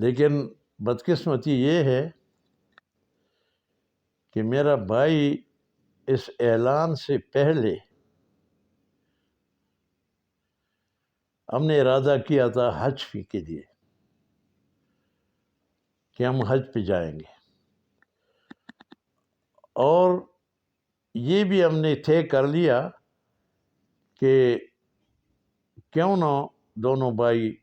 لیکن بدقسمتی یہ ہے کہ میرا بھائی اس اعلان سے پہلے ہم نے ارادہ کیا تھا حج فی کے لیے کہ ہم حج پہ جائیں گے، اور یہ بھی ہم نے طے کر لیا کہ کیوں نہ دونوں بھائی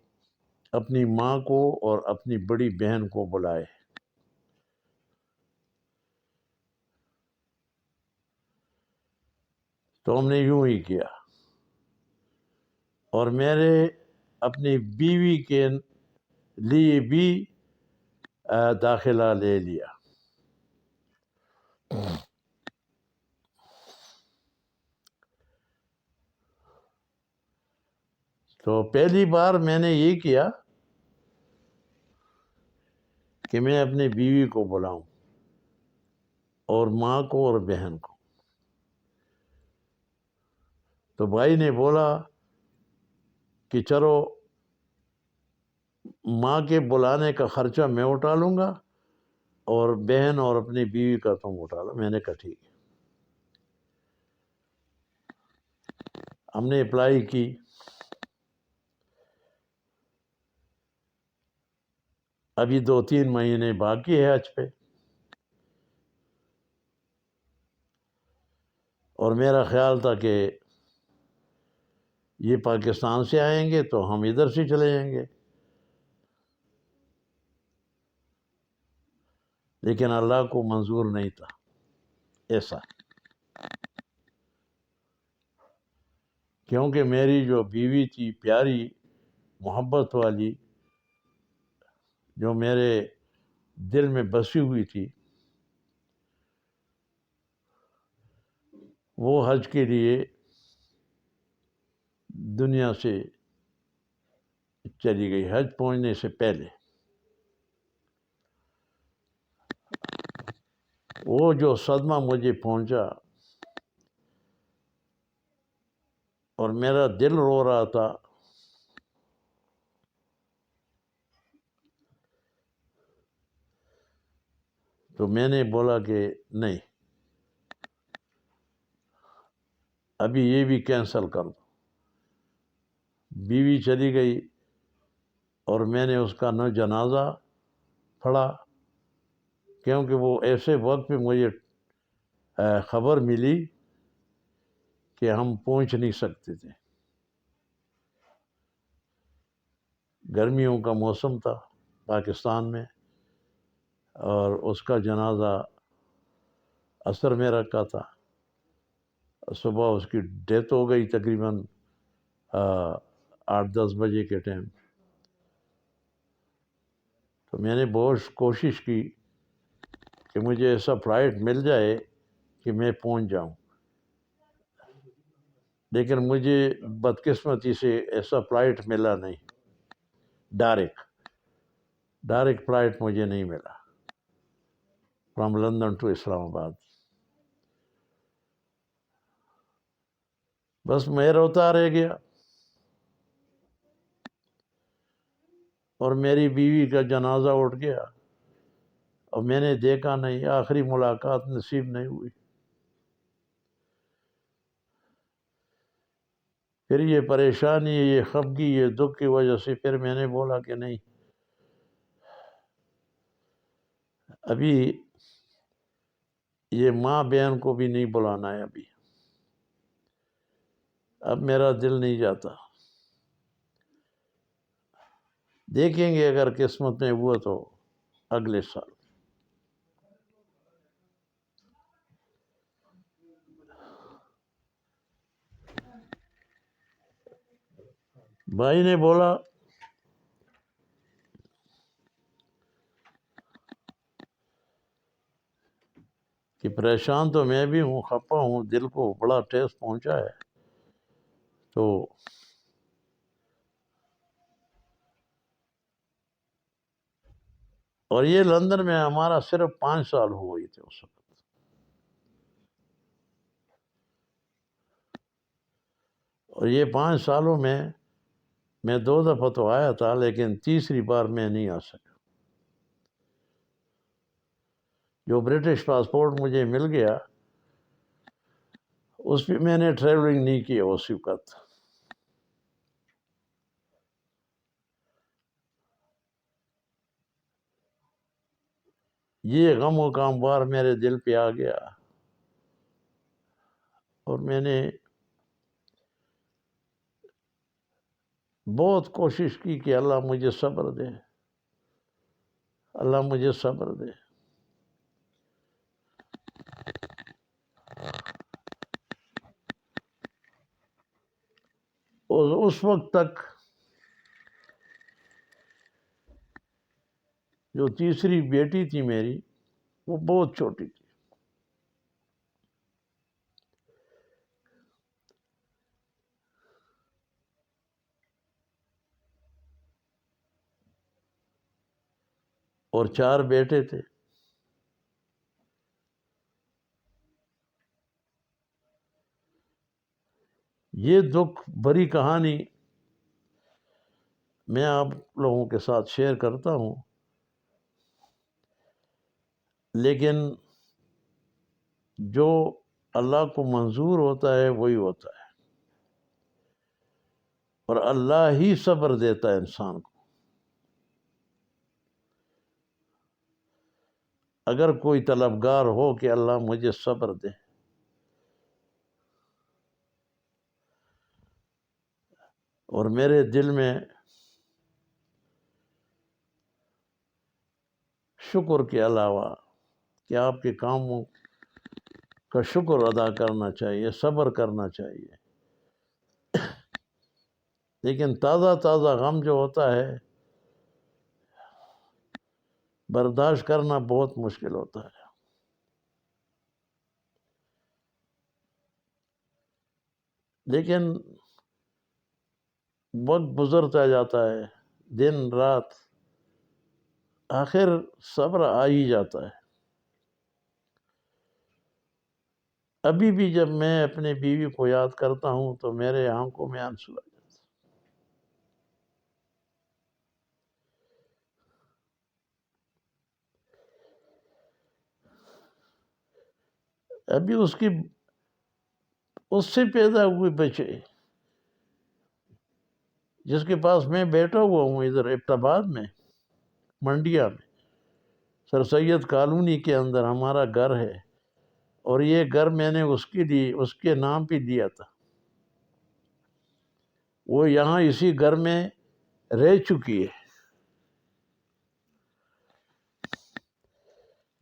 اپنی ماں کو اور اپنی بڑی بہن کو بلائے۔ تو ہم نے یوں ہی کیا، اور میرے اپنی بیوی کے لیے بھی داخلہ لے لیا۔ تو پہلی بار میں نے یہ کیا کہ میں اپنی بیوی کو بلاؤں اور ماں کو اور بہن کو۔ تو بھائی نے بولا کہ چلو ماں کے بلانے کا خرچہ میں اٹھا لوں گا اور بہن اور اپنی بیوی کا تم اٹھا لو۔ میں نے کہا ٹھیک ہے۔ ہم نے اپلائی کی، ابھی 2-3 مہینے باقی ہے حج پہ، اور میرا خیال تھا کہ یہ پاکستان سے آئیں گے تو ہم ادھر سے چلے جائیں گے، لیکن اللہ کو منظور نہیں تھا ایسا، کیونکہ میری جو بیوی تھی پیاری محبت والی، جو میرے دل میں بسی ہوئی تھی، وہ حج کے لیے دنیا سے چلی گئی حج پہنچنے سے پہلے۔ وہ جو صدمہ مجھے پہنچا اور میرا دل رو رہا تھا، تو میں نے بولا کہ نہیں، ابھی یہ بھی کینسل کر دو۔ بیوی چلی گئی اور میں نے اس کا نہ جنازہ پڑھا، کیونکہ وہ ایسے وقت پہ مجھے خبر ملی کہ ہم پہنچ نہیں سکتے تھے، گرمیوں کا موسم تھا پاکستان میں، اور اس کا جنازہ عصر میں رکھا تھا، صبح اس کی ڈیتھ ہو گئی تقریباً 8-10 بجے کے ٹائم۔ تو میں نے بہت کوشش کی کہ مجھے ایسا فلائٹ مل جائے کہ میں پہنچ جاؤں، لیکن مجھے بدقسمتی سے ایسا فلائٹ ملا نہیں، ڈائریکٹ فلائٹ مجھے نہیں ملا فرام لندن ٹو اسلام آباد۔ بس میں روتا رہ گیا، اور میری بیوی کا جنازہ اٹھ گیا اور میں نے دیکھا نہیں، آخری ملاقات نصیب نہیں ہوئی۔ پھر یہ پریشانی، یہ خفگی، یہ دکھ کی وجہ سے پھر میں نے بولا کہ نہیں، ابھی یہ ماں بہن کو بھی نہیں بلانا ہے، اب میرا دل نہیں جاتا، دیکھیں گے اگر قسمت میں ہوا تو اگلے سال۔ بھائی نے بولا کہ پریشان تو میں بھی ہوں، خفا ہوں، دل کو بڑا ٹھیس پہنچا ہے، تو اور یہ لندن میں ہمارا صرف 5 سال ہو گئی تھے اس وقت، اور یہ 5 سالوں میں 2 دفعہ تو آیا تھا، لیکن تیسری بار میں نہیں آ سکا۔ جو برٹش پاسپورٹ مجھے مل گیا اس پہ میں نے ٹریولنگ نہیں کیا اس وقت. یہ غم و کام بار میرے دل پہ آ گیا اور میں نے بہت کوشش کی کہ اللہ مجھے صبر دے، اللہ مجھے صبر دے. اور اس وقت تک جو تیسری بیٹی تھی میری وہ بہت چھوٹی تھی. اور 4 بیٹے تھے. یہ دکھ بھری کہانی میں آپ لوگوں کے ساتھ شیئر کرتا ہوں، لیکن جو اللہ کو منظور ہوتا ہے وہی ہوتا ہے، اور اللہ ہی صبر دیتا ہے انسان کو. اگر کوئی طلبگار ہو کہ اللہ مجھے صبر دے، اور میرے دل میں شکر کے علاوہ کہ آپ کے کاموں کا شکر ادا کرنا چاہیے، صبر کرنا چاہیے، لیکن تازہ تازہ غم جو ہوتا ہے برداشت کرنا بہت مشکل ہوتا ہے. لیکن وقت گزرتا جاتا ہے، دن رات، آخر صبر آ ہی جاتا ہے. ابھی بھی جب میں اپنے بیوی کو یاد کرتا ہوں تو میرے آنکھوں میں آنسو آ جاتے ہیں. ابھی اس سے پیدا ہوئے بچے جس کے پاس میں بیٹھا ہوا ہوں ادھر ابٹاباد میں، منڈیا میں، سر سید کالونی کے اندر ہمارا گھر ہے، اور یہ گھر میں نے اس کے نام پہ دیا تھا. وہ یہاں اسی گھر میں رہ چکی ہے.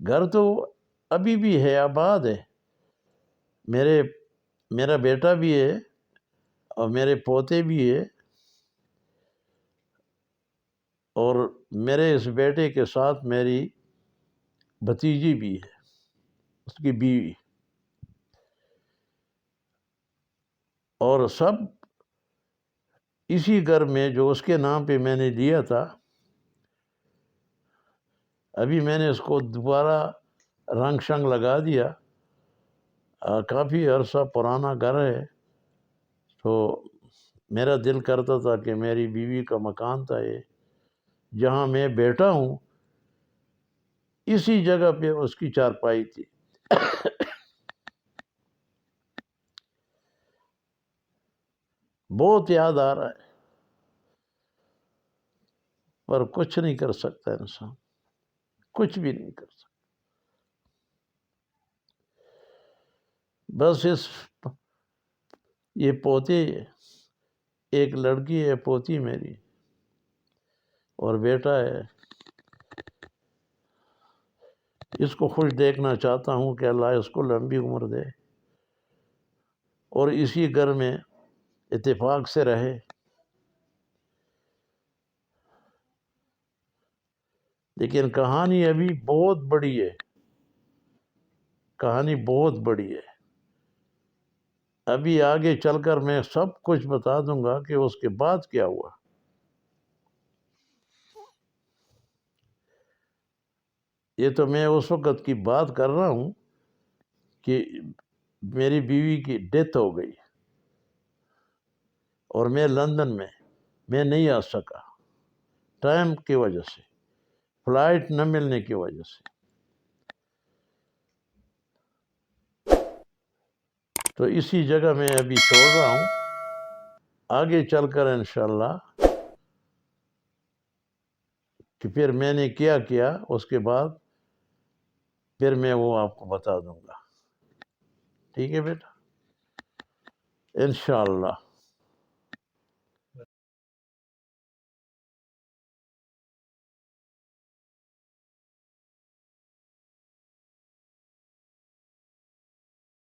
گھر تو ابھی بھی ہے، آباد ہے. میرا بیٹا بھی ہے اور میرے پوتے بھی ہے، اور میرے اس بیٹے کے ساتھ میری بھتیجی بھی ہے، اس کی بیوی، اور سب اسی گھر میں جو اس کے نام پہ میں نے لیا تھا. ابھی میں نے اس کو دوبارہ رنگ شنگ لگا دیا. کافی عرصہ پرانا گھر ہے، تو میرا دل کرتا تھا کہ میری بیوی کا مکان تھا یہ، جہاں میں بیٹھا ہوں اسی جگہ پہ اس کی چارپائی تھی. بہت یاد آ رہا ہے، پر کچھ نہیں کر سکتا انسان، کچھ بھی نہیں کر سکتا. بس یہ پوتے، ایک لڑکی ہے پوتی میری، اور بیٹا ہے. اس کو خوش دیکھنا چاہتا ہوں کہ اللہ اس کو لمبی عمر دے اور اسی گھر میں اتفاق سے رہے. لیکن کہانی ابھی بہت بڑی ہے، کہانی بہت بڑی ہے. ابھی آگے چل کر میں سب کچھ بتا دوں گا کہ اس کے بعد کیا ہوا. یہ تو میں اس وقت کی بات کر رہا ہوں کہ میری بیوی کی ڈیتھ ہو گئی اور میں لندن میں نہیں آ سکا ٹائم کی وجہ سے، فلائٹ نہ ملنے کی وجہ سے. تو اسی جگہ میں ابھی چھوڑ رہا ہوں، آگے چل کر انشاءاللہ کہ پھر میں نے کیا اس کے بعد پھر میں وہ آپ کو بتا دوں گا، ٹھیک ہے بیٹا، انشاءاللہ۔